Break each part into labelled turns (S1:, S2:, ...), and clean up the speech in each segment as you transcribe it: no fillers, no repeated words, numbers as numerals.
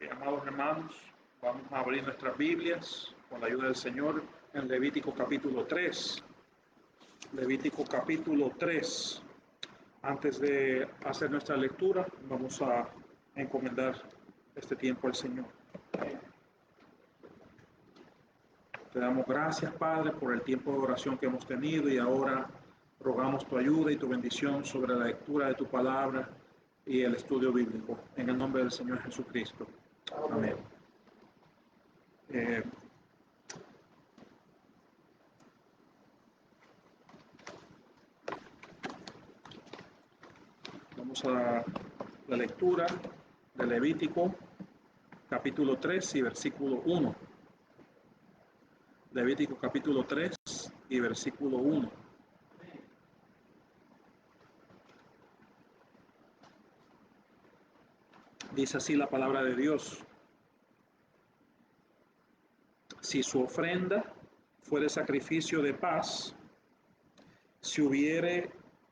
S1: Amados hermanos, vamos a abrir nuestras Biblias con la ayuda del Señor en Levítico capítulo 3. Levítico capítulo 3. Antes de hacer nuestra lectura, vamos a encomendar este tiempo al Señor. Te damos gracias, Padre, por el tiempo de oración que hemos tenido y ahora rogamos tu ayuda y tu bendición sobre la lectura de tu palabra y el estudio bíblico. En el nombre del Señor Jesucristo. Amén. Eh, Vamos a la lectura de Levítico capítulo 3 y versículo 1. Levítico capítulo 3 y versículo 1. Dice así la palabra de Dios: si su ofrenda fuere sacrificio de paz, si hubiere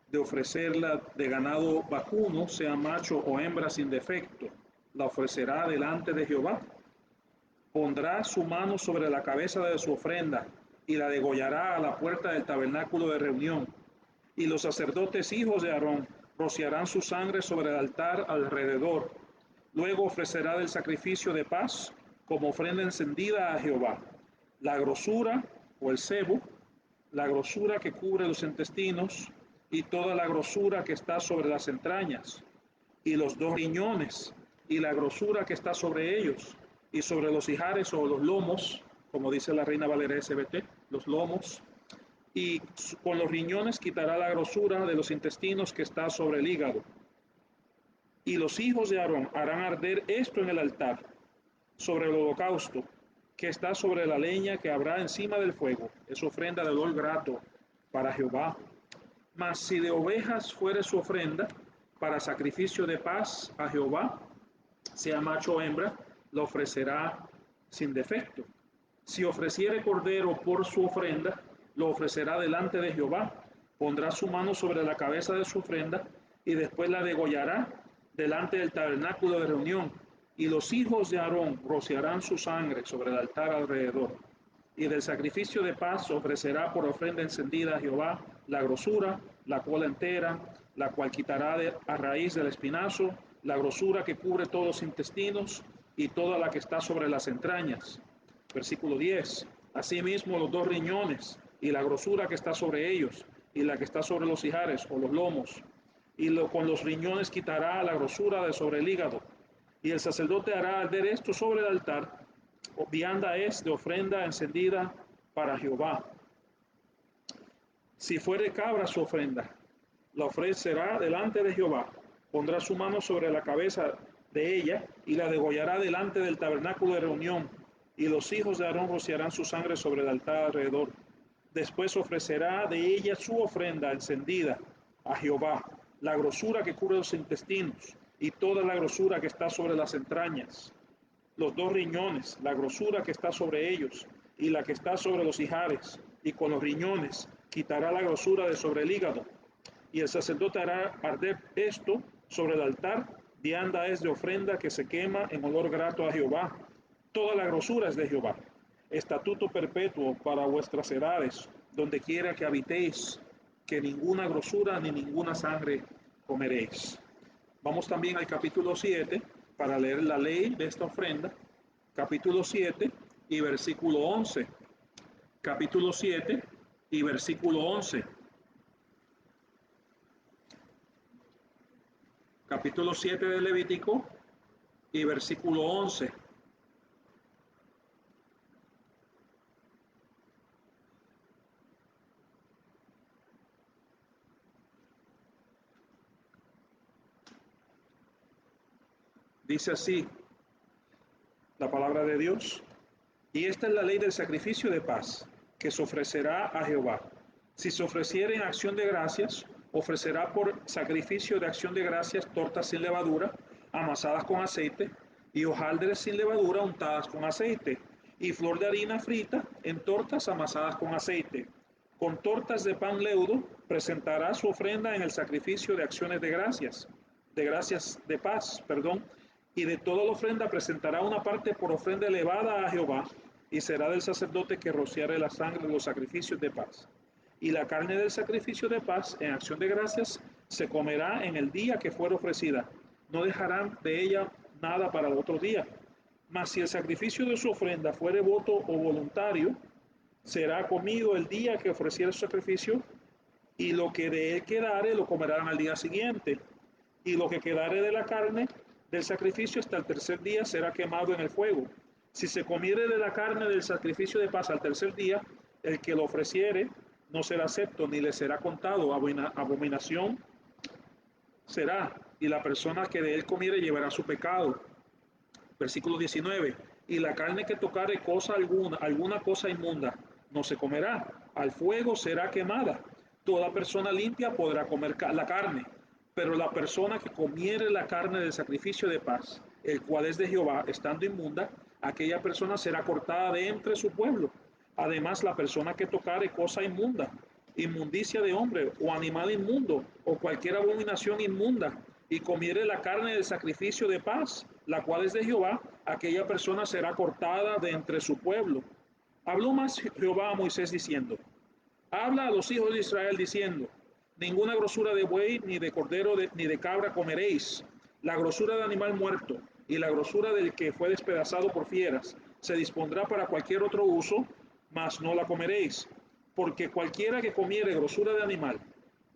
S1: de ofrecerla de ganado vacuno, sea macho o hembra sin defecto, la ofrecerá delante de Jehová. Pondrá su mano sobre la cabeza de su ofrenda y la degollará a la puerta del tabernáculo de reunión. Y los sacerdotes hijos de Aarón rociarán su sangre sobre el altar alrededor. Luego ofrecerá del sacrificio de paz como ofrenda encendida a Jehová la grosura o el sebo, la grosura que cubre los intestinos y toda la grosura que está sobre las entrañas, y los dos riñones y la grosura que está sobre ellos, y sobre los ijares o los lomos, como dice la Reina Valera SBT, los lomos, y con los riñones quitará la grosura de los intestinos que está sobre el hígado. Y los hijos de Aarón harán arder esto en el altar, sobre el holocausto, que está sobre la leña que habrá encima del fuego. Es ofrenda de olor grato para Jehová. Mas si de ovejas fuere su ofrenda para sacrificio de paz a Jehová, sea macho o hembra, la ofrecerá sin defecto. Si ofreciere cordero por su ofrenda, lo ofrecerá delante de Jehová. Pondrá su mano sobre la cabeza de su ofrenda y después la degollará delante del tabernáculo de reunión. Y los hijos de Aarón rociarán su sangre sobre el altar alrededor. Y del sacrificio de paz ofrecerá por ofrenda encendida a Jehová la grosura, la cola entera, la cual quitará a raíz del espinazo, la grosura que cubre todos los intestinos y toda la que está sobre las entrañas. Versículo 10. Asimismo los dos riñones y la grosura que está sobre ellos y la que está sobre los ijares o los lomos. Y con los riñones quitará la grosura de sobre el hígado. Y el sacerdote hará arder esto sobre el altar. Vianda es de ofrenda encendida para Jehová. Si fuere cabra su ofrenda, la ofrecerá delante de Jehová. Pondrá su mano sobre la cabeza de ella y la degollará delante del tabernáculo de reunión. Y los hijos de Aarón rociarán su sangre sobre el altar alrededor. Después ofrecerá de ella su ofrenda encendida a Jehová, la grosura que cubre los intestinos y toda la grosura que está sobre las entrañas, los dos riñones, la grosura que está sobre ellos y la que está sobre los ijares, y con los riñones quitará la grosura de sobre el hígado. Y el sacerdote hará arder esto sobre el altar. Vianda es de ofrenda que se quema en olor grato a Jehová. Toda la grosura es de Jehová. Estatuto perpetuo para vuestras edades, donde quiera que habitéis, que ninguna grosura ni ninguna sangre comeréis. Vamos también al capítulo 7 para leer la ley de esta ofrenda. Capítulo 7 y versículo 11. Capítulo 7 y versículo 11. Capítulo 7 de Levítico y versículo 11. Dice así la palabra de Dios: y esta es la ley del sacrificio de paz, que se ofrecerá a Jehová. Si se ofreciere en acción de gracias, ofrecerá por sacrificio de acción de gracias tortas sin levadura, amasadas con aceite, y hojaldres sin levadura untadas con aceite, y flor de harina frita en tortas amasadas con aceite. Con tortas de pan leudo presentará su ofrenda en el sacrificio de acciones de gracias de paz, Y de toda la ofrenda presentará una parte por ofrenda elevada a Jehová, y será del sacerdote que rociare la sangre de los sacrificios de paz. Y la carne del sacrificio de paz en acción de gracias se comerá en el día que fuere ofrecida. No dejarán de ella nada para el otro día. Mas si el sacrificio de su ofrenda fuere voto o voluntario, será comido el día que ofreciera su sacrificio, y lo que de él quedare lo comerán al día siguiente. Y lo que quedare de la carne del sacrificio hasta el tercer día será quemado en el fuego. Si se comiere de la carne del sacrificio de paz al tercer día, el que lo ofreciere no será acepto, ni le será contado. Abominación será, y la persona que de él comiere llevará su pecado. Versículo 19. Y la carne que tocare cosa alguna cosa inmunda, no se comerá, al fuego será quemada. Toda persona limpia podrá comer la carne, pero la persona que comiere la carne del sacrificio de paz, el cual es de Jehová, estando inmunda, aquella persona será cortada de entre su pueblo. Además, la persona que tocare cosa inmunda, inmundicia de hombre o animal inmundo o cualquier abominación inmunda, y comiere la carne del sacrificio de paz, la cual es de Jehová, aquella persona será cortada de entre su pueblo. Habló más Jehová a Moisés diciendo: habla a los hijos de Israel diciendo: ninguna grosura de buey, ni de cordero, ni de cabra comeréis. La grosura de animal muerto y la grosura del que fue despedazado por fieras se dispondrá para cualquier otro uso, mas no la comeréis. Porque cualquiera que comiere grosura de animal,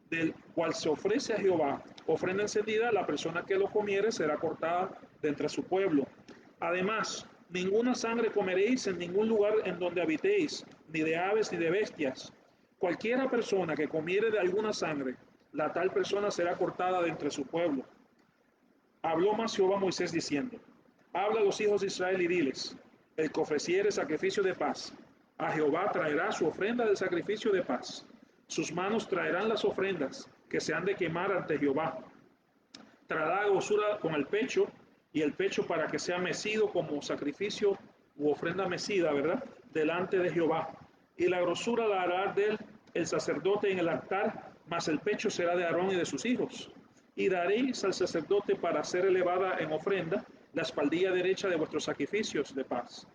S1: del cual se ofrece a Jehová ofrenda encendida, la persona que lo comiere será cortada de entre su pueblo. Además, ninguna sangre comeréis en ningún lugar en donde habitéis, ni de aves ni de bestias. Cualquiera persona que comiere de alguna sangre, la tal persona será cortada de entre su pueblo. Habló más Jehová a Moisés diciendo: habla a los hijos de Israel y diles: el que ofreciere sacrificio de paz a Jehová traerá su ofrenda del sacrificio de paz. Sus manos traerán las ofrendas que se han de quemar ante Jehová. Traerá grosura con el pecho, y el pecho para que sea mecido como sacrificio u ofrenda mecida, ¿verdad? Delante de Jehová. Y la grosura la hará de él el sacerdote en el altar, mas el pecho será de Aarón y de sus hijos. Y daréis al sacerdote para ser elevada en ofrenda la espaldilla derecha de vuestros sacrificios de paz.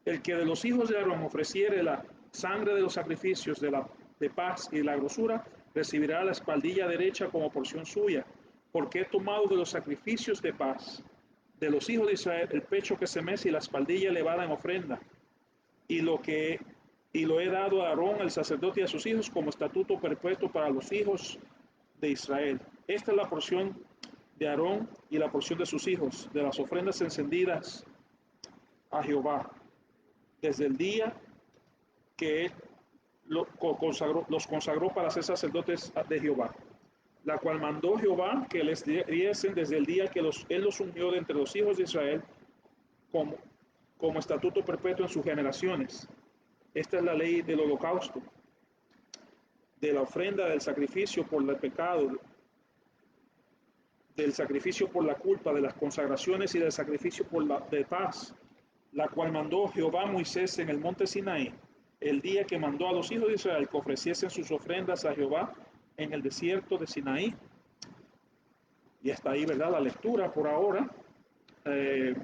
S1: El que de los hijos de Aarón ofreciere la sangre de los sacrificios de paz y la grosura, recibirá la espaldilla derecha como porción suya, porque he tomado de los sacrificios de paz de los hijos de Israel el pecho que se mece y la espaldilla elevada en ofrenda, y lo he dado a Aarón, el sacerdote, y a sus hijos como estatuto perpetuo para los hijos de Israel. Esta es la porción de Aarón y la porción de sus hijos, de las ofrendas encendidas a Jehová, desde el día que él los consagró para ser sacerdotes de Jehová, la cual mandó Jehová que les diesen desde el día que él los unió de entre los hijos de Israel como, como estatuto perpetuo en sus generaciones. Esta es la ley del holocausto, de la ofrenda del sacrificio por el pecado, del sacrificio por la culpa, de las consagraciones y del sacrificio de paz, la cual mandó Jehová a Moisés en el monte Sinaí, el día que mandó a los hijos de Israel que ofreciesen sus ofrendas a Jehová en el desierto de Sinaí. Y está ahí, ¿verdad?, la lectura por ahora. Eh,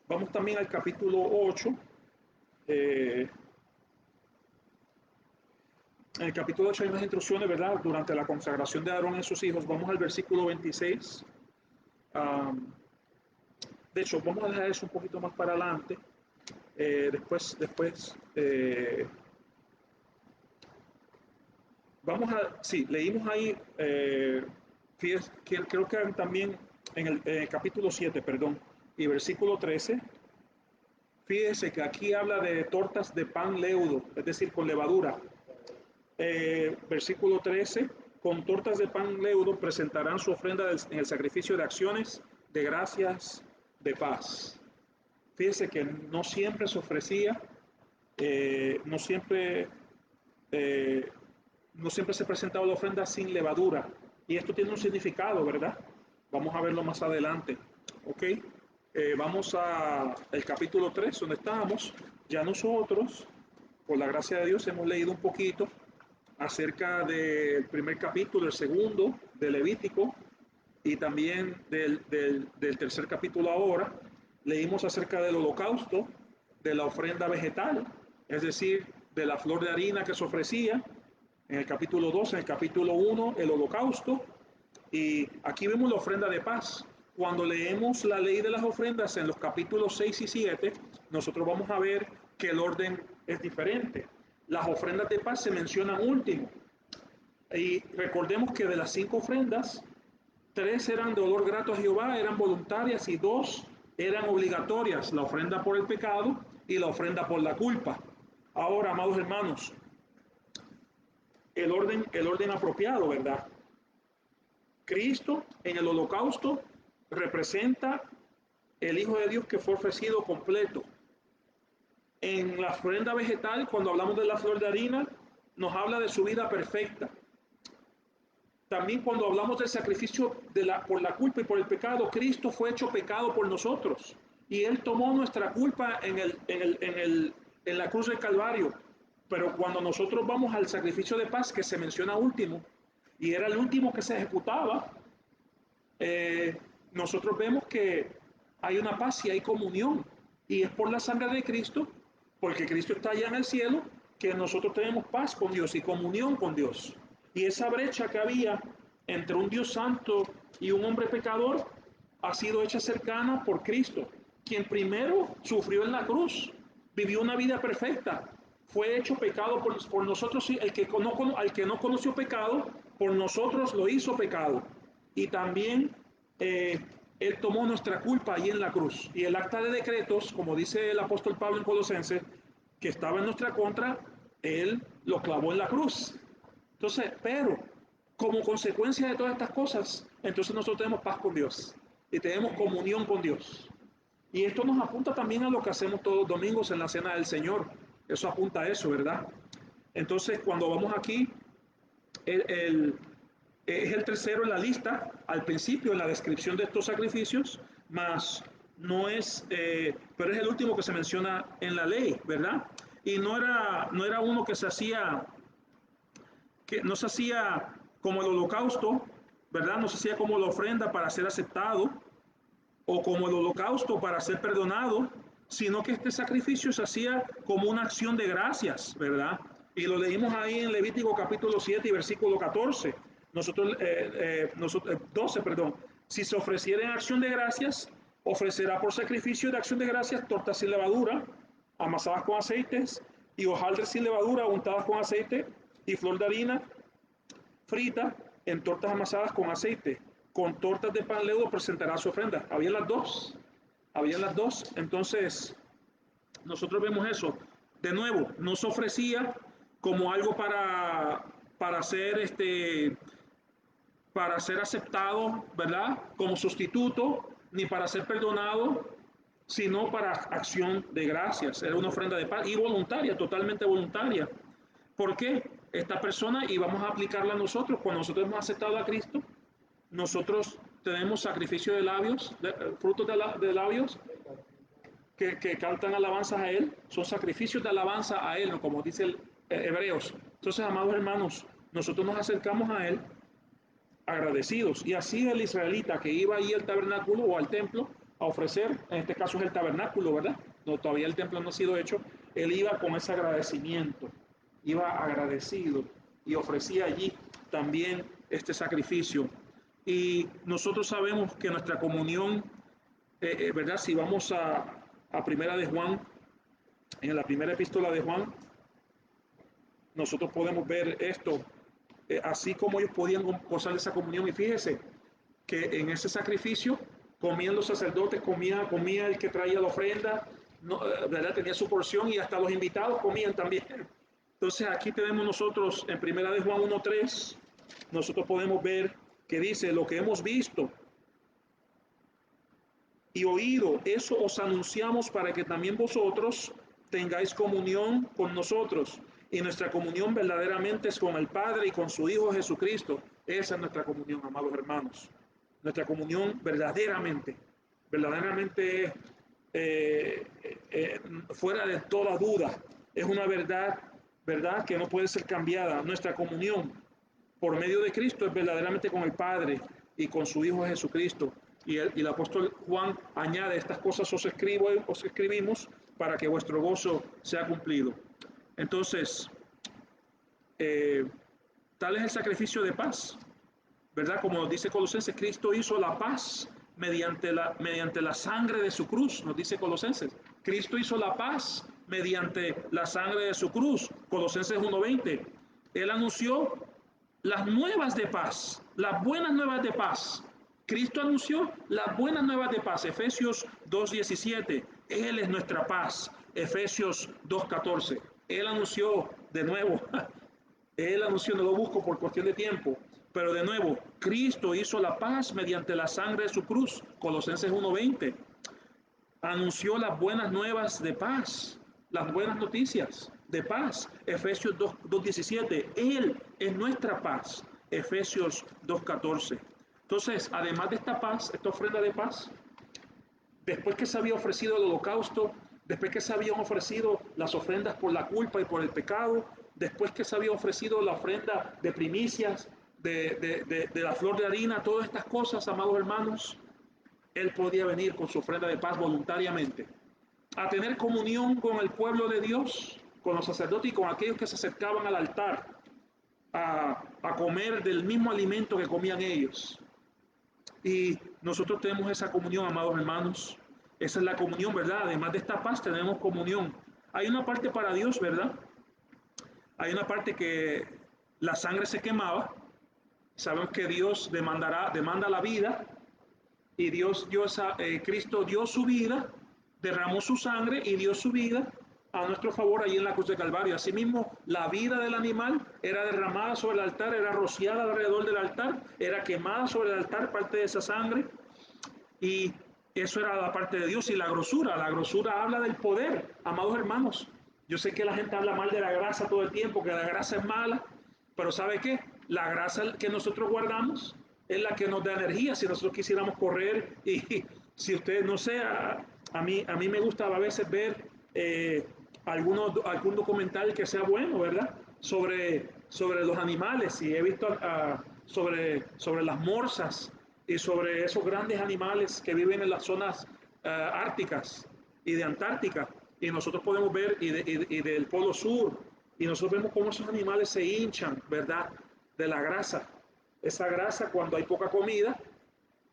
S1: Vamos también al capítulo 8. En el capítulo 8 hay unas instrucciones, ¿verdad?, durante la consagración de Aarón y sus hijos. Vamos al versículo 26. De hecho, vamos a dejar eso un poquito más para adelante. Sí, leímos ahí, fíjense, creo que también en el capítulo 7, perdón, y versículo 13, fíjese que aquí habla de tortas de pan leudo, es decir, con levadura. Versículo 13, con tortas de pan leudo presentarán su ofrenda en el sacrificio de acciones, de gracias, de paz. Fíjese que no siempre se ofrecía, no siempre eh, no siempre se presentaba la ofrenda sin levadura. Y esto tiene un significado, ¿verdad? Vamos a verlo más adelante. ¿Ok? Vamos al capítulo 3, donde estábamos. Ya nosotros, por la gracia de Dios, hemos leído un poquito acerca del primer capítulo, el segundo de Levítico y también del tercer capítulo ahora. Leímos acerca del holocausto, de la ofrenda vegetal, es decir, de la flor de harina que se ofrecía en el capítulo 2, en el capítulo 1, el holocausto, y aquí vemos la ofrenda de paz. Cuando leemos la ley de las ofrendas en los capítulos 6 y 7, nosotros vamos a ver que el orden es diferente. Las ofrendas de paz se mencionan último. Y recordemos que de las 5 ofrendas, 3 eran de olor grato a Jehová, eran voluntarias, y 2 eran obligatorias, la ofrenda por el pecado y la ofrenda por la culpa. Ahora, amados hermanos, el orden apropiado, ¿verdad? Cristo en el holocausto representa el Hijo de Dios que fue ofrecido completo. En la ofrenda vegetal, cuando hablamos de la flor de harina, nos habla de su vida perfecta. También cuando hablamos del sacrificio por la culpa y por el pecado, Cristo fue hecho pecado por nosotros. Y Él tomó nuestra culpa en la cruz del Calvario. Pero cuando nosotros vamos al sacrificio de paz, que se menciona último, y era el último que se ejecutaba, nosotros vemos que hay una paz y hay comunión. Y es por la sangre de Cristo, porque Cristo está allá en el cielo, que nosotros tenemos paz con Dios y comunión con Dios. Y esa brecha que había entre un Dios santo y un hombre pecador ha sido hecha cercana por Cristo, quien primero sufrió en la cruz, vivió una vida perfecta, fue hecho pecado por nosotros, el que al que no conoció pecado, por nosotros lo hizo pecado. Y también Él tomó nuestra culpa allí en la cruz. Y el acta de decretos, como dice el apóstol Pablo en Colosenses, que estaba en nuestra contra, Él lo clavó en la cruz. Entonces, pero como consecuencia de todas estas cosas, entonces nosotros tenemos paz con Dios y tenemos comunión con Dios. Y esto nos apunta también a lo que hacemos todos los domingos en la cena del Señor. Eso apunta a eso, ¿verdad? Entonces, cuando vamos aquí, es el tercero en la lista, al principio, en la descripción de estos sacrificios, más no es, pero es el último que se menciona en la ley, ¿verdad? Y no era uno que no se hacía como el holocausto, ¿verdad? No se hacía como la ofrenda para ser aceptado o como el holocausto para ser perdonado, sino que este sacrificio se hacía como una acción de gracias, ¿verdad? Y lo leímos ahí en Levítico capítulo 7 y versículo 14. 12, perdón. Si se ofreciera en acción de gracias, ofrecerá por sacrificio de acción de gracias tortas sin levadura, amasadas con aceites, y hojaldres sin levadura, untadas con aceite, y flor de harina frita en tortas amasadas con aceite. Con tortas de pan leudo presentará su ofrenda. Habían las dos. Habían las dos. Entonces, nosotros vemos eso. De nuevo, no se ofrecía como algo para ser para ser aceptado, ¿verdad? Como sustituto, ni para ser perdonado, sino para acción de gracias. Era una ofrenda de paz y voluntaria, totalmente voluntaria. ¿Por qué? Esta persona, y vamos a aplicarla a nosotros, cuando nosotros hemos aceptado a Cristo, nosotros tenemos sacrificio de labios, frutos de labios que cantan alabanzas a Él, son sacrificios de alabanza a Él, ¿no? Como dice el Hebreos. Entonces, amados hermanos, nosotros nos acercamos a Él agradecidos. Y así el israelita que iba ahí al tabernáculo o al templo a ofrecer, en este caso es el tabernáculo, ¿verdad? No, todavía el templo no ha sido hecho, él iba con ese agradecimiento, iba agradecido y ofrecía allí también este sacrificio. Y nosotros sabemos que nuestra comunión, ¿verdad? Si vamos a Primera de Juan, en la primera epístola de Juan, nosotros podemos ver esto, así como ellos podían gozar de esa comunión. Y fíjese que en ese sacrificio comían los sacerdotes, comía el que traía la ofrenda, no, ¿verdad? Tenía su porción y hasta los invitados comían también. Entonces aquí tenemos nosotros en primera de Juan 1:3, nosotros podemos ver que dice: lo que hemos visto y oído, eso os anunciamos para que también vosotros tengáis comunión con nosotros. Y nuestra comunión verdaderamente es con el Padre y con su Hijo Jesucristo. Esa es nuestra comunión, amados hermanos. Nuestra comunión verdaderamente, verdaderamente fuera de toda duda. Es una verdad ¿verdad? Que no puede ser cambiada. Nuestra comunión por medio de Cristo es verdaderamente con el Padre y con su Hijo Jesucristo. Y el apóstol Juan añade, estas cosas os escribimos para que vuestro gozo sea cumplido. Entonces, eh, tal es el sacrificio de paz, ¿verdad? Como dice Colosenses, Cristo hizo la paz mediante la sangre de su cruz, nos dice Colosenses. Cristo hizo la paz mediante la sangre de su cruz, Colosenses 1:20. Él anunció las nuevas de paz, las buenas nuevas de paz. Cristo anunció las buenas nuevas de paz, Efesios 2:17. Él es nuestra paz, Efesios 2:14. Él anunció de nuevo, él anunció, no lo busco por cuestión de tiempo, pero de nuevo, Cristo hizo la paz mediante la sangre de su cruz, Colosenses 1:20. Anunció las buenas nuevas de paz, las buenas noticias de paz, Efesios 2:17. Él es nuestra paz, Efesios 2:14. Entonces, además de esta paz, esta ofrenda de paz, después que se había ofrecido el holocausto, después que se habían ofrecido las ofrendas por la culpa y por el pecado, después que se había ofrecido la ofrenda de primicias, de la flor de harina, todas estas cosas, amados hermanos, Él podía venir con su ofrenda de paz voluntariamente, a tener comunión con el pueblo de Dios, con los sacerdotes y con aquellos que se acercaban al altar, a comer del mismo alimento que comían ellos. Y nosotros tenemos esa comunión, amados hermanos. Esa es la comunión, ¿verdad? Además de esta paz, tenemos comunión. Hay una parte para Dios, ¿verdad? Hay una parte que la sangre se quemaba. Sabemos que Dios demanda la vida. Y Cristo dio su vida, derramó su sangre y dio su vida a nuestro favor allí en la cruz de Calvario. Asimismo, la vida del animal era derramada sobre el altar, era rociada alrededor del altar, era quemada sobre el altar parte de esa sangre, y eso era la parte de Dios. Y la grosura habla del poder, amados hermanos. Yo sé que la gente habla mal de la grasa todo el tiempo, que la grasa es mala, pero ¿sabe qué? La grasa que nosotros guardamos es la que nos da energía. Si nosotros quisiéramos correr, y si ustedes, no sé, a mí me gusta a veces ver algún documental que sea bueno, ¿verdad? Sobre los animales, y he visto sobre las morsas y sobre esos grandes animales que viven en las zonas árticas y de Antártica. Y nosotros podemos ver, y del Polo Sur, y nosotros vemos cómo esos animales se hinchan, ¿verdad? De la grasa. Esa grasa, cuando hay poca comida,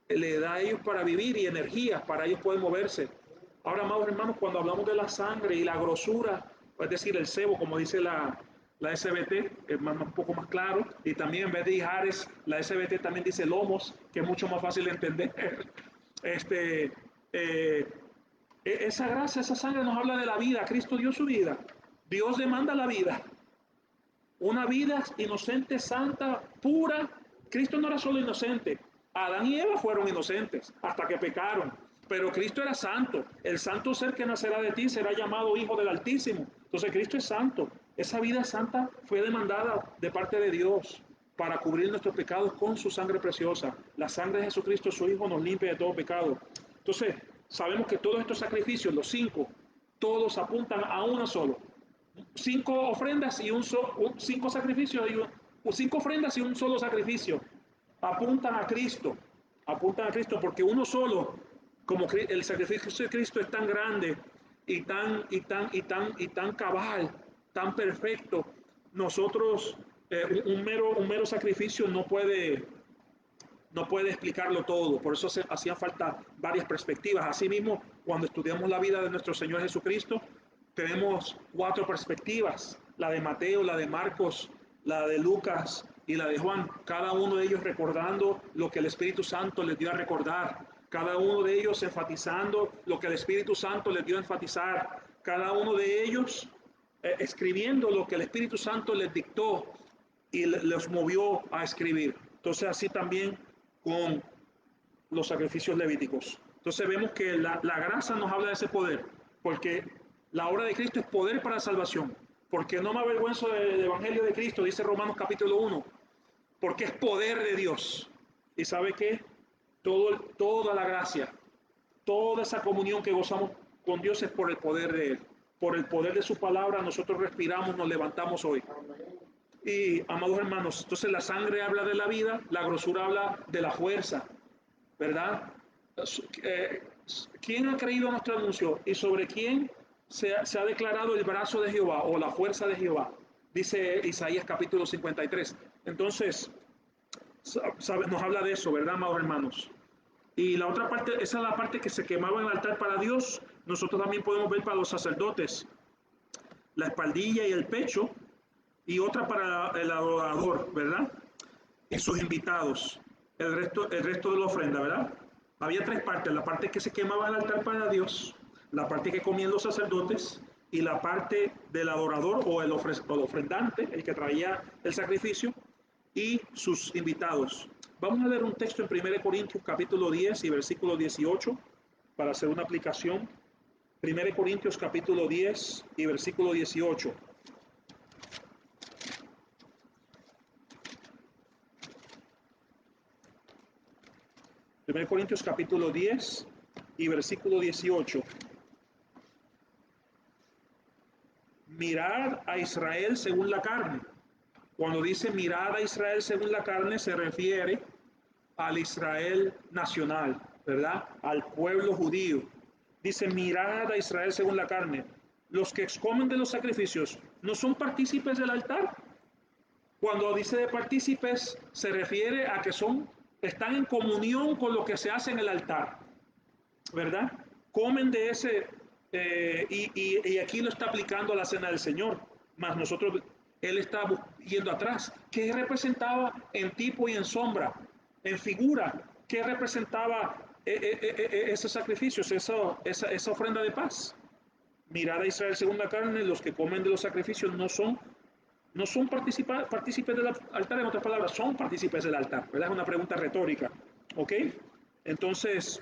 S1: le da a ellos para vivir y energía, para ellos poder moverse. Ahora, amados hermanos, cuando hablamos de la sangre y la grosura, es decir, el sebo, como dice la SBT, es un poco más claro, y también en vez de Ijares, la SBT también dice lomos, que es mucho más fácil de entender. Este, eh, esa gracia, esa sangre nos habla de la vida. Cristo dio su vida. Dios demanda la vida. Una vida inocente, santa, pura. Cristo no era solo inocente. Adán y Eva fueron inocentes hasta que pecaron. Pero Cristo era santo. El santo ser que nacerá de ti será llamado Hijo del Altísimo. Entonces Cristo es santo. Esa vida santa fue demandada de parte de Dios para cubrir nuestros pecados con su sangre preciosa. La sangre de Jesucristo, su Hijo, nos limpia de todo pecado. Entonces, sabemos que todos estos sacrificios, los 5, todos apuntan a uno solo: 5 ofrendas y cinco sacrificios, y 5 ofrendas y un solo sacrificio. Apuntan a Cristo, porque uno solo, como el sacrificio de Cristo es tan grande y tan cabal, tan perfecto. Nosotros, un mero sacrificio no puede explicarlo todo, por eso hacían falta varias perspectivas. Asimismo, cuando estudiamos la vida de nuestro Señor Jesucristo, tenemos 4 perspectivas: la de Mateo, la de Marcos, la de Lucas y la de Juan, cada uno de ellos recordando lo que el Espíritu Santo les dio a recordar, cada uno de ellos enfatizando lo que el Espíritu Santo les dio a enfatizar, cada uno de ellos escribiendo lo que el Espíritu Santo les dictó y los movió a escribir. Entonces, así también con los sacrificios levíticos. Entonces vemos que la gracia nos habla de ese poder, porque la obra de Cristo es poder para salvación. Porque no me avergüenzo del Evangelio de Cristo, dice Romanos capítulo 1, porque es poder de Dios. ¿Y sabe qué? Toda la gracia, toda esa comunión que gozamos con Dios es por el poder de Él. por el poder de su palabra, nosotros respiramos, nos levantamos hoy. Y, amados hermanos, entonces la sangre habla de la vida, la grosura habla de la fuerza, ¿verdad? ¿Quién ha creído nuestro anuncio y sobre quién se ha declarado el brazo de Jehová o la fuerza de Jehová? Dice Isaías capítulo 53. Entonces, nos habla de eso, ¿verdad, amados hermanos? Y la otra parte, esa es la parte que se quemaba en el altar para Dios. Nosotros también podemos ver para los sacerdotes, la espaldilla y el pecho, y otra para el adorador, ¿verdad? Y sus invitados, el resto de la ofrenda, ¿verdad? Había tres partes, la parte que se quemaba en el altar para Dios, la parte que comían los sacerdotes y la parte del adorador o el ofrendante, el que traía el sacrificio, y sus invitados. Vamos a leer un texto en 1 Corintios capítulo 10 y versículo 18 para hacer una aplicación. 1 Corintios capítulo 10 y versículo 18. 1 Corintios capítulo 10 y versículo 18. Mirad a Israel según la carne. Cuando dice mirad a Israel según la carne, se refiere al Israel nacional, ¿verdad? Al pueblo judío. Dice mirad a Israel según la carne. Los que excomen de los sacrificios no son partícipes del altar. Cuando dice de partícipes, se refiere a que están en comunión con lo que se hace en el altar, ¿verdad? Comen de ese, y aquí lo está aplicando a la cena del Señor, más nosotros, él está yendo atrás. ¿Qué representaba en tipo y en sombra, en figura? ¿Qué representaba esos sacrificios, esa ofrenda de paz? Mirad a Israel según la carne, los que comen de los sacrificios no son partícipes del altar, en otras palabras, son partícipes del altar, ¿verdad? Es una pregunta retórica, ¿ok? Entonces,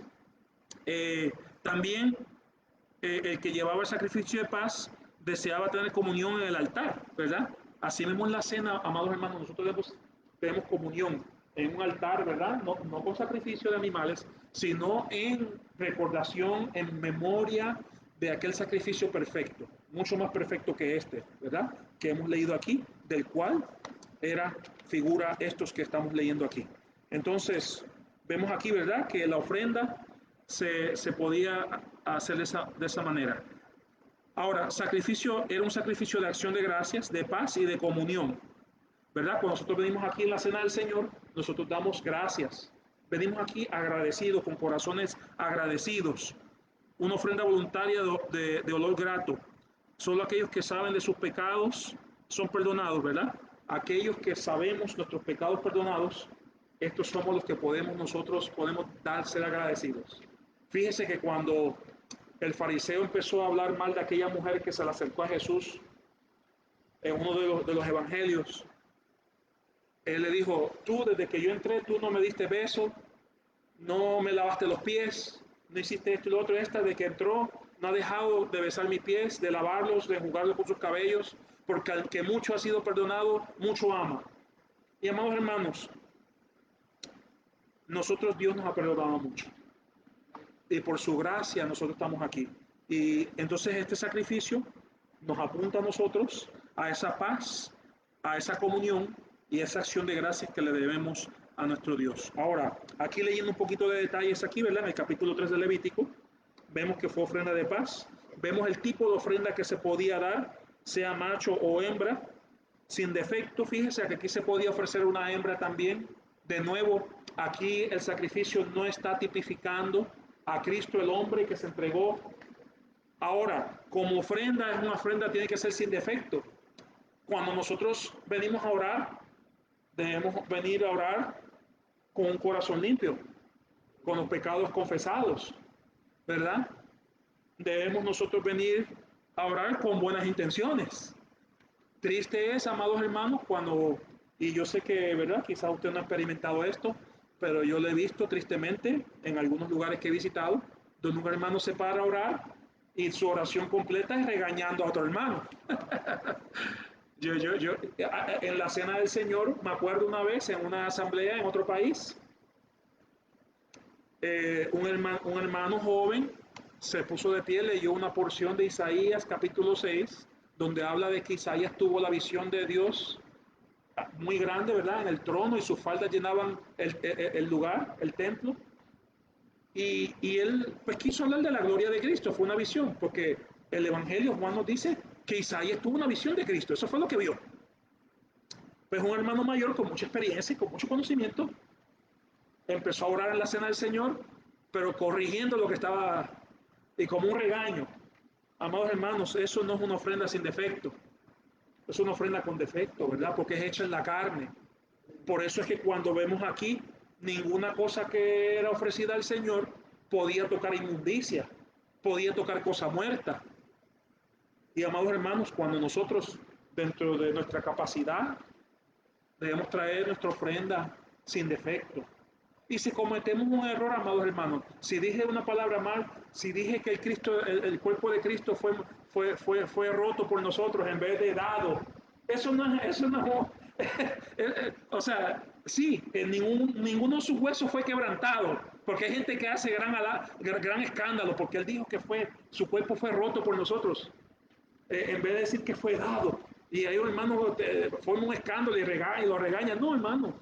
S1: también el que llevaba el sacrificio de paz deseaba tener comunión en el altar, ¿verdad? Así mismo en la cena, amados hermanos, nosotros tenemos comunión en un altar, ¿verdad? No con sacrificio de animales, sino en recordación, en memoria de aquel sacrificio perfecto, mucho más perfecto que este, ¿verdad? Que hemos leído aquí, del cual era figura estos que estamos leyendo aquí. Entonces, vemos aquí, ¿verdad? Que la ofrenda se podía hacer de esa manera. Ahora, sacrificio era un sacrificio de acción de gracias, de paz y de comunión, ¿verdad? Cuando nosotros venimos aquí en la cena del Señor, nosotros damos gracias. Venimos aquí agradecidos, con corazones agradecidos. Una ofrenda voluntaria de olor grato. Solo aquellos que saben de sus pecados son perdonados, ¿verdad? Aquellos que sabemos nuestros pecados perdonados, estos somos los que nosotros podemos ser agradecidos. Fíjese que cuando el fariseo empezó a hablar mal de aquella mujer que se le acercó a Jesús en uno de los evangelios, él le dijo, tú desde que yo entré, tú no me diste beso, no me lavaste los pies, no hiciste esto y lo otro. Esta de que entró no ha dejado de besar mis pies, de lavarlos, de jugarlos con sus cabellos, porque al que mucho ha sido perdonado, mucho ama. Y amados hermanos, nosotros Dios nos ha perdonado mucho. Y por su gracia nosotros estamos aquí. Y entonces este sacrificio nos apunta a nosotros a esa paz, a esa comunión y esa acción de gracias que le debemos a nuestro Dios. Ahora, aquí leyendo un poquito de detalles aquí, ¿verdad? En el capítulo 3 de Levítico, vemos que fue ofrenda de paz, vemos el tipo de ofrenda que se podía dar, sea macho o hembra, sin defecto. Fíjese que aquí se podía ofrecer una hembra también. De nuevo, aquí el sacrificio no está tipificando a Cristo el hombre que se entregó. Ahora, como ofrenda, es una ofrenda, tiene que ser sin defecto. Cuando nosotros venimos a orar, debemos venir a orar con un corazón limpio, con los pecados confesados, ¿verdad? Debemos nosotros venir a orar con buenas intenciones. Triste es, amados hermanos, y yo sé que, ¿verdad? Quizás usted no ha experimentado esto, pero yo lo he visto tristemente en algunos lugares que he visitado, donde un hermano se para a orar y su oración completa es regañando a otro hermano. En la cena del Señor, me acuerdo una vez en una asamblea en otro país, un hermano joven se puso de pie, leyó una porción de Isaías capítulo 6, donde habla de que Isaías tuvo la visión de Dios muy grande, ¿verdad? En el trono y sus faldas llenaban el lugar, el templo. Y él pues quiso hablar de la gloria de Cristo, fue una visión, porque el Evangelio Juan nos dice que Isaías tuvo una visión de Cristo, eso fue lo que vio. Pues un hermano mayor con mucha experiencia y con mucho conocimiento empezó a orar en la cena del Señor, pero corrigiendo lo que estaba y como un regaño. Amados hermanos, eso no es una ofrenda sin defecto, es una ofrenda con defecto, ¿verdad? Porque es hecha en la carne. Por eso es que cuando vemos aquí, ninguna cosa que era ofrecida al Señor podía tocar inmundicia, podía tocar cosa muerta. Y amados hermanos, cuando nosotros, dentro de nuestra capacidad, debemos traer nuestra ofrenda sin defecto. Y si cometemos un error, amados hermanos, si dije una palabra mal, si dije que el cuerpo de Cristo fue roto por nosotros en vez de dado, eso no, o sea, sí, ninguno de sus huesos fue quebrantado, porque hay gente que hace gran escándalo, porque él dijo que su cuerpo fue roto por nosotros, en vez de decir que fue dado. Y ahí un hermano forma un escándalo y lo regaña. No, hermano.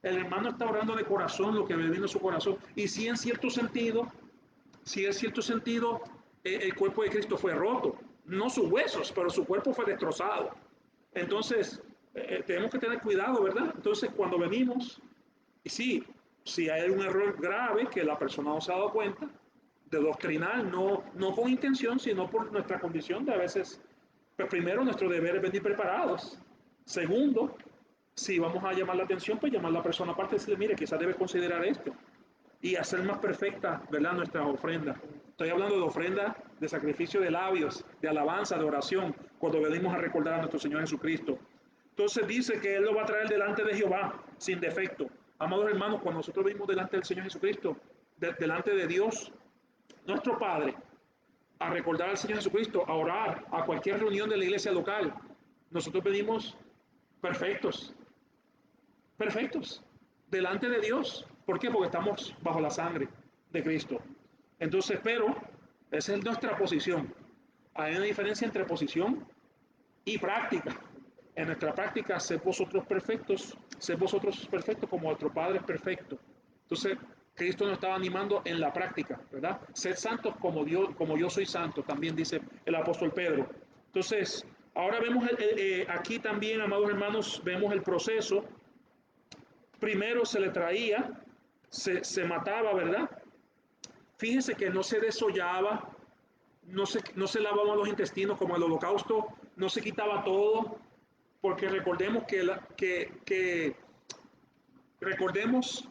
S1: El hermano está orando de corazón lo que le viene a su corazón. Y sí, en cierto sentido, el cuerpo de Cristo fue roto. No sus huesos, pero su cuerpo fue destrozado. Entonces, tenemos que tener cuidado, ¿verdad? Entonces, cuando venimos, y sí, si hay un error grave que la persona no se ha dado cuenta, de doctrinal, no con intención, sino por nuestra condición de a veces, pues primero nuestro deber es venir preparados. Segundo, si vamos a llamar la atención, pues llamar a la persona aparte y decirle, mire, quizás debe considerar esto y hacer más perfecta, ¿verdad?, nuestra ofrenda. Estoy hablando de ofrenda de sacrificio de labios, de alabanza, de oración, cuando venimos a recordar a nuestro Señor Jesucristo. Entonces dice que Él lo va a traer delante de Jehová, sin defecto. Amados hermanos, cuando nosotros venimos delante del Señor Jesucristo, delante de Dios, nuestro Padre, a recordar al Señor Jesucristo, a orar, a cualquier reunión de la iglesia local, nosotros venimos perfectos, perfectos, delante de Dios. ¿Por qué? Porque estamos bajo la sangre de Cristo. Entonces, pero esa es nuestra posición. Hay una diferencia entre posición y práctica. En nuestra práctica, sed vosotros perfectos como vuestro Padre es perfecto. Entonces, Cristo nos estaba animando en la práctica, ¿verdad? Sed santos como Dios, como yo soy santo, también dice el apóstol Pedro. Entonces, ahora vemos aquí también, amados hermanos, vemos el proceso. Primero se le traía, se mataba, ¿verdad? Fíjense que no se desollaba, no se lavaban los intestinos como el holocausto, no se quitaba todo, porque recordemos recordemos,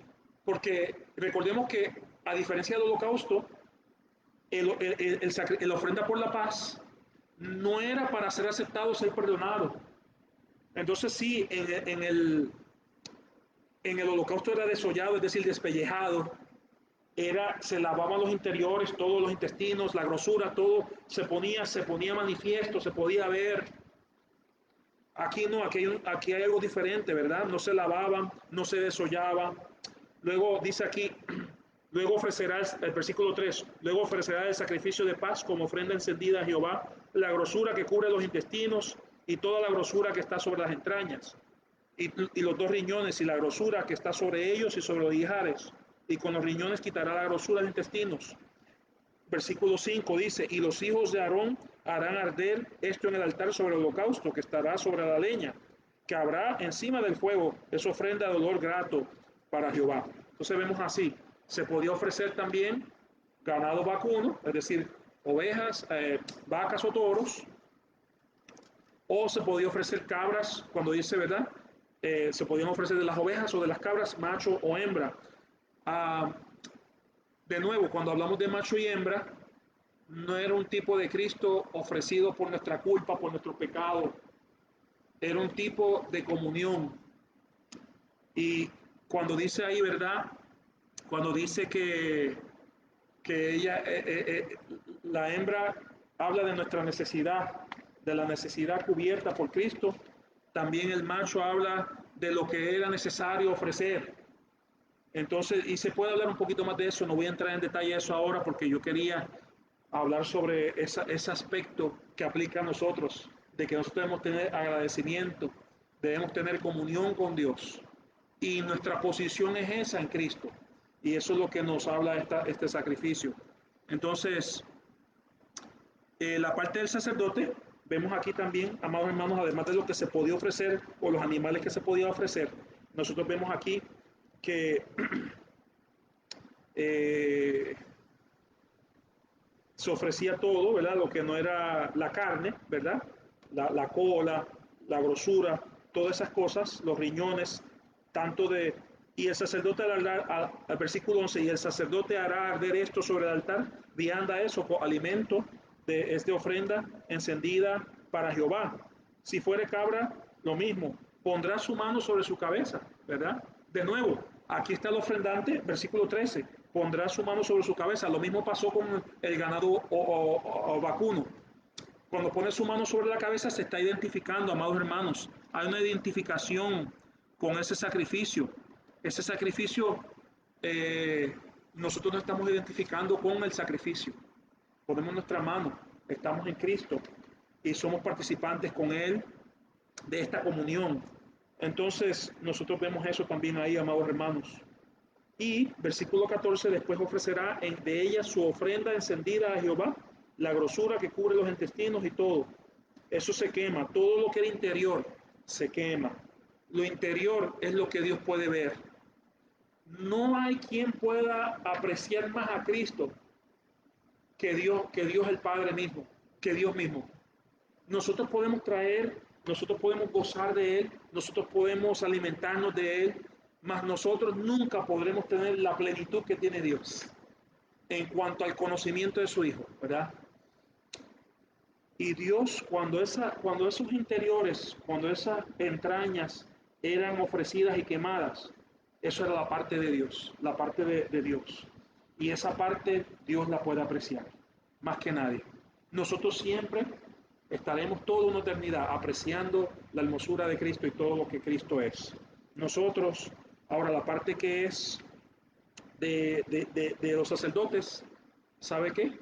S1: recordemos que a diferencia del holocausto, la ofrenda por la paz no era para ser aceptado, ser perdonado. Entonces sí, en el holocausto era desollado, es decir, despellejado, se lavaban los interiores, todos los intestinos, la grosura, todo se ponía manifiesto, se podía ver. Aquí no, aquí hay algo diferente, ¿verdad? No se lavaban, no se desollaban. Luego dice aquí, luego ofrecerá, el versículo 3, luego ofrecerá el sacrificio de paz como ofrenda encendida a Jehová, la grosura que cubre los intestinos y toda la grosura que está sobre las entrañas, y los dos riñones y la grosura que está sobre ellos y sobre los ijares, y con los riñones quitará la grosura de los intestinos. Versículo 5 dice, y los hijos de Aarón harán arder esto en el altar sobre el holocausto que estará sobre la leña, que habrá encima del fuego, es ofrenda de olor grato para Jehová. Entonces vemos así, se podía ofrecer también ganado vacuno, es decir, ovejas, vacas o toros, o se podía ofrecer cabras, cuando dice, ¿verdad? Se podían ofrecer de las ovejas o de las cabras, macho o hembra. Ah, de nuevo, cuando hablamos de macho y hembra, no era un tipo de Cristo ofrecido por nuestra culpa, por nuestro pecado. Era un tipo de comunión. Y cuando dice ahí, ¿verdad? Cuando dice que ella, la hembra habla de nuestra necesidad, de la necesidad cubierta por Cristo, también el macho habla de lo que era necesario ofrecer. Entonces, y se puede hablar un poquito más de eso, no voy a entrar en detalle de eso ahora porque yo quería hablar sobre ese aspecto que aplica a nosotros, de que nosotros debemos tener agradecimiento, debemos tener comunión con Dios. Y nuestra posición es esa en Cristo. Y eso es lo que nos habla este sacrificio. Entonces, la parte del sacerdote, vemos aquí también, amados hermanos, además de lo que se podía ofrecer o los animales que se podía ofrecer, nosotros vemos aquí que eh, se ofrecía todo, ¿verdad? Lo que no era la carne, ¿verdad? La cola, la grosura, todas esas cosas, los riñones, tanto de... Y el sacerdote al versículo 11, y el sacerdote hará arder esto sobre el altar, vianda eso, alimento, es de ofrenda encendida para Jehová. Si fuere cabra, lo mismo, pondrá su mano sobre su cabeza, ¿verdad? De nuevo, aquí está el ofrendante, versículo 13, pondrá su mano sobre su cabeza. Lo mismo pasó con el ganado o vacuno. Cuando pone su mano sobre la cabeza se está identificando, amados hermanos. Hay una identificación con ese sacrificio. Ese sacrificio, nosotros nos estamos identificando con el sacrificio. Ponemos nuestra mano, estamos en Cristo y somos participantes con Él de esta comunión. Entonces, nosotros vemos eso también ahí, amados hermanos. Y versículo 14, después ofrecerá de ella su ofrenda encendida a Jehová, la grosura que cubre los intestinos y todo. Eso se quema, todo lo que era interior se quema. Lo interior es lo que Dios puede ver. No hay quien pueda apreciar más a Cristo que Dios el Padre mismo, que Dios mismo. Nosotros podemos traer, nosotros podemos gozar de Él, nosotros podemos alimentarnos de Él, mas nosotros nunca podremos tener la plenitud que tiene Dios en cuanto al conocimiento de su Hijo, ¿verdad? Y Dios, cuando esos interiores, cuando esas entrañas eran ofrecidas y quemadas, eso era la parte de Dios, la parte de Dios. Y esa parte Dios la puede apreciar, más que nadie. Nosotros siempre estaremos toda una eternidad apreciando la hermosura de Cristo y todo lo que Cristo es. Nosotros, ahora la parte que es de los sacerdotes, ¿sabe qué?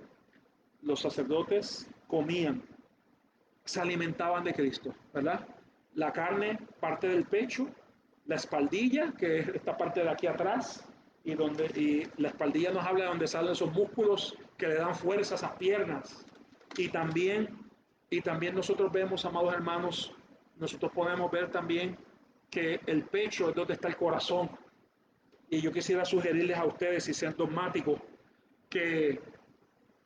S1: Los sacerdotes comían, se alimentaban de Cristo, ¿verdad? La carne, parte del pecho, la espaldilla, que es esta parte de aquí atrás, y la espaldilla nos habla de donde salen esos músculos que le dan fuerza a esas piernas. Y también, y también nosotros vemos, amados hermanos, nosotros podemos ver también que el pecho es donde está el corazón. Y yo quisiera sugerirles a ustedes, si sean dogmáticos, que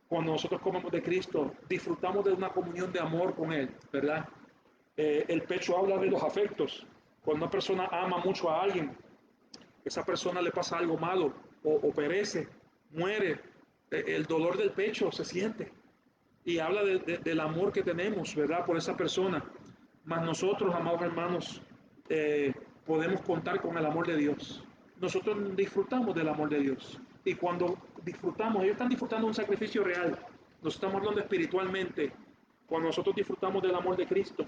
S1: cuando nosotros comemos de Cristo, disfrutamos de una comunión de amor con Él, ¿verdad? El pecho habla de los afectos. Cuando una persona ama mucho a alguien, esa persona le pasa algo malo o perece, muere, el dolor del pecho se siente y habla del amor que tenemos, ¿verdad? Por esa persona. Mas nosotros, amados hermanos, eh, podemos contar con el amor de Dios. Nosotros disfrutamos del amor de Dios. Y cuando disfrutamos, ellos están disfrutando un sacrificio real. Nos estamos hablando espiritualmente. Cuando nosotros disfrutamos del amor de Cristo,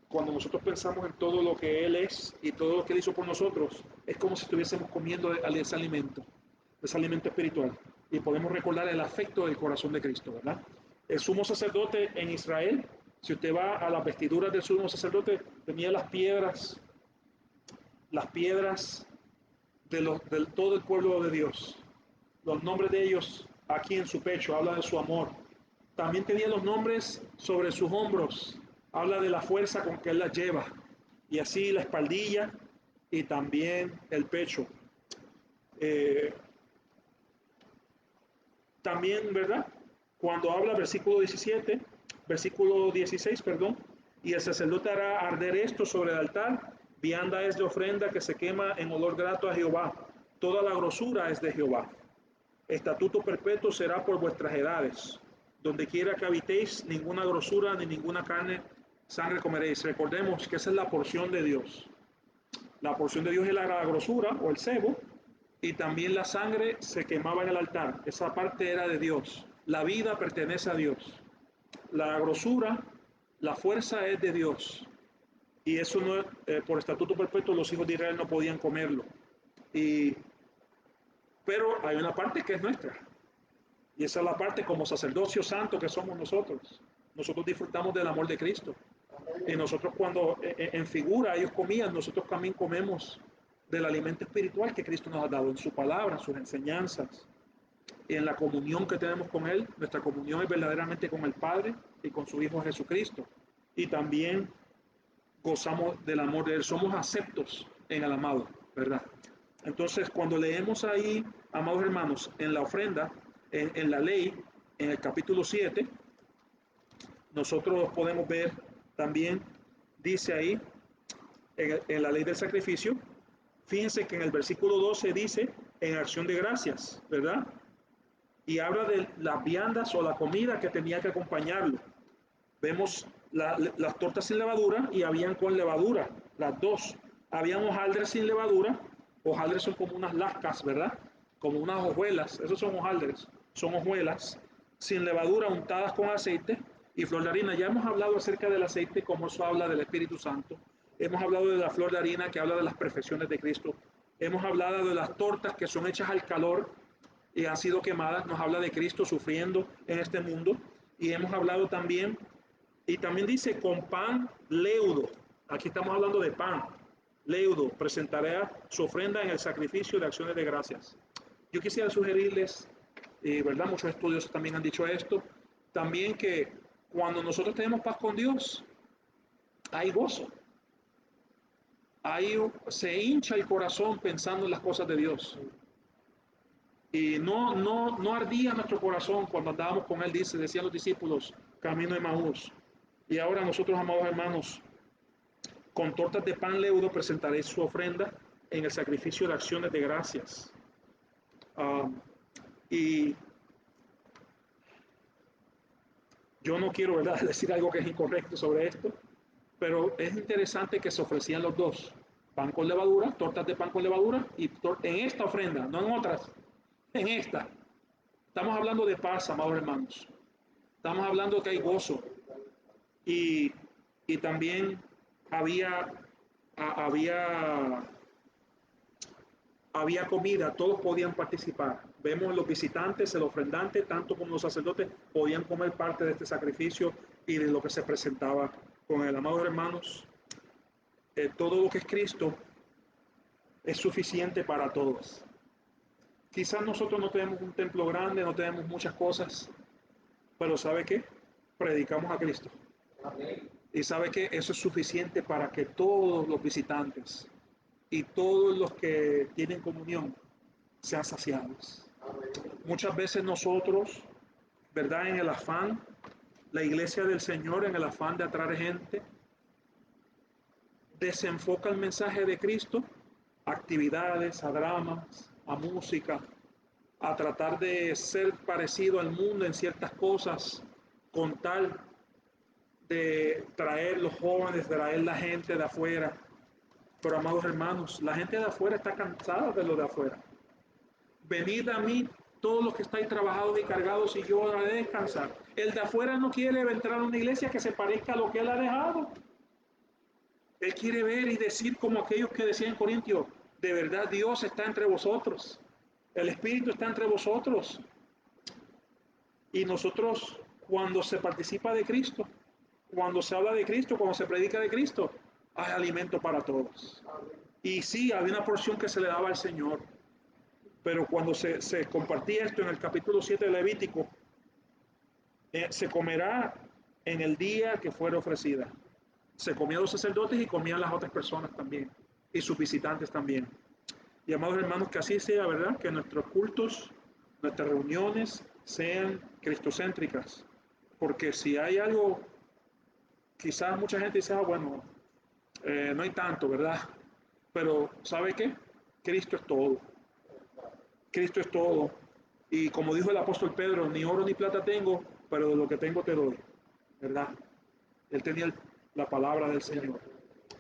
S1: cuando nosotros pensamos en todo lo que Él es y todo lo que Él hizo por nosotros, es como si estuviésemos comiendo ese alimento espiritual. Y podemos recordar el afecto del corazón de Cristo, ¿verdad? El sumo sacerdote en Israel, si usted va a las vestiduras del sumo sacerdote, tenía las piedras de todo el pueblo de Dios. Los nombres de ellos aquí en su pecho, habla de su amor. También tenía los nombres sobre sus hombros, habla de la fuerza con que él las lleva. Y así la espaldilla y también el pecho. Eh, También, ¿verdad? Cuando habla versículo 16, perdón, y el sacerdote hará arder esto sobre el altar, vianda es de ofrenda que se quema en olor grato a Jehová. Toda la grosura es de Jehová. Estatuto perpetuo será por vuestras edades. Donde quiera que habitéis, ninguna grosura ni ninguna carne, sangre comeréis. Recordemos que esa es la porción de Dios. La porción de Dios es la grosura o el sebo, y también la sangre se quemaba en el altar. Esa parte era de Dios. La vida pertenece a Dios. La grosura, la fuerza es de Dios. Y eso no, por estatuto perpetuo los hijos de Israel no podían comerlo. Y, pero hay una parte que es nuestra. Y esa es la parte como sacerdocio santo que somos nosotros. Nosotros disfrutamos del amor de Cristo. Y nosotros cuando en figura ellos comían, nosotros también comemos del alimento espiritual que Cristo nos ha dado en su palabra, en sus enseñanzas y en la comunión que tenemos con Él. Nuestra comunión es verdaderamente con el Padre y con su Hijo Jesucristo. Y también gozamos del amor de Él, somos aceptos en el amado, ¿verdad? Entonces, cuando leemos ahí, amados hermanos, en la ofrenda, en la ley, en el capítulo 7, nosotros podemos ver también, dice ahí, en la ley del sacrificio, fíjense que en el versículo 12 dice, en acción de gracias, ¿verdad? Y habla de las viandas o la comida que tenía que acompañarlo. Vemos las tortas sin levadura y habían con levadura, las dos. Habían hojaldres sin levadura, hojaldres son como unas lascas, ¿verdad? Como unas hojuelas, esos son hojaldres, son hojuelas sin levadura untadas con aceite y flor de harina. Ya hemos hablado acerca del aceite, como eso habla del Espíritu Santo. Hemos hablado de la flor de harina que habla de las perfecciones de Cristo. Hemos hablado de las tortas que son hechas al calor y han sido quemadas. Nos habla de Cristo sufriendo en este mundo. Y hemos hablado también, y también dice con pan leudo. Aquí estamos hablando de pan leudo. Presentaré su ofrenda en el sacrificio de acciones de gracias. Yo quisiera sugerirles, ¿verdad? Muchos estudios también han dicho esto, también que cuando nosotros tenemos paz con Dios, hay gozo. Ahí se hincha el corazón pensando en las cosas de Dios. Y no ardía nuestro corazón cuando andábamos con Él, decían los discípulos, camino de Maús. Y ahora nosotros, amados hermanos, con tortas de pan leudo presentaréis su ofrenda en el sacrificio de acciones de gracias. Y yo no quiero, ¿verdad?, decir algo que es incorrecto sobre esto, pero es interesante que se ofrecían los dos, pan con levadura, tortas de pan con levadura, y en esta ofrenda, no en otras, en esta. Estamos hablando de paz, amados hermanos. Estamos hablando que hay gozo. Y, y también había, había, había comida, todos podían participar. Vemos los visitantes, el ofrendante, tanto como los sacerdotes, podían comer parte de este sacrificio y de lo que se presentaba con el. Amados hermanos, todo lo que es Cristo es suficiente para todos. Quizás nosotros no tenemos un templo grande, no tenemos muchas cosas, pero ¿sabe qué? Predicamos a Cristo. Y sabe que eso es suficiente para que todos los visitantes y todos los que tienen comunión sean saciados. Muchas veces nosotros, ¿verdad? En el afán, la iglesia del Señor, en el afán de atraer gente, desenfoca el mensaje de Cristo a actividades, a dramas, a música, a tratar de ser parecido al mundo en ciertas cosas, con tal de traer los jóvenes, traer la gente de afuera. Pero amados hermanos, la gente de afuera está cansada de lo de afuera. Venid a mí todos los que estáis trabajados y cargados y yo os haré descansar. El de afuera no quiere entrar a una iglesia que se parezca a lo que él ha dejado. Él quiere ver y decir como aquellos que decían en Corintios, de verdad Dios está entre vosotros. El Espíritu está entre vosotros. Y nosotros, cuando se participa de Cristo, cuando se habla de Cristo, cuando se predica de Cristo, hay alimento para todos. Y sí, había una porción que se le daba al Señor, pero cuando se compartía esto en el capítulo 7 de Levítico, se comerá en el día que fuera ofrecida. Se comían los sacerdotes y comían las otras personas también, y sus visitantes también. Y amados hermanos, que así sea, ¿verdad? Que nuestros cultos, nuestras reuniones sean cristocéntricas. Porque si hay algo, quizás mucha gente dice, bueno, no hay tanto, ¿verdad? Pero ¿sabe qué? Cristo es todo. Cristo es todo. Y como dijo el apóstol Pedro, ni oro ni plata tengo, pero de lo que tengo te doy, ¿verdad? Él tenía la palabra del Señor.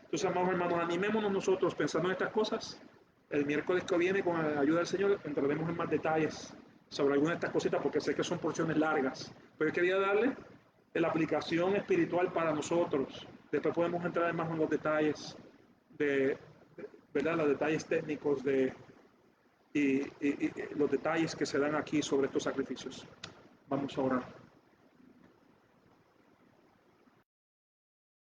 S1: Entonces, amados hermanos, animémonos nosotros pensando en estas cosas. El miércoles que viene, con la ayuda del Señor, entraremos en más detalles sobre algunas de estas cositas, porque sé que son porciones largas. Pero yo quería darle la aplicación espiritual para nosotros. Después podemos entrar más en los detalles ¿verdad? Los detalles técnicos los detalles que se dan aquí sobre estos sacrificios. Vamos a orar.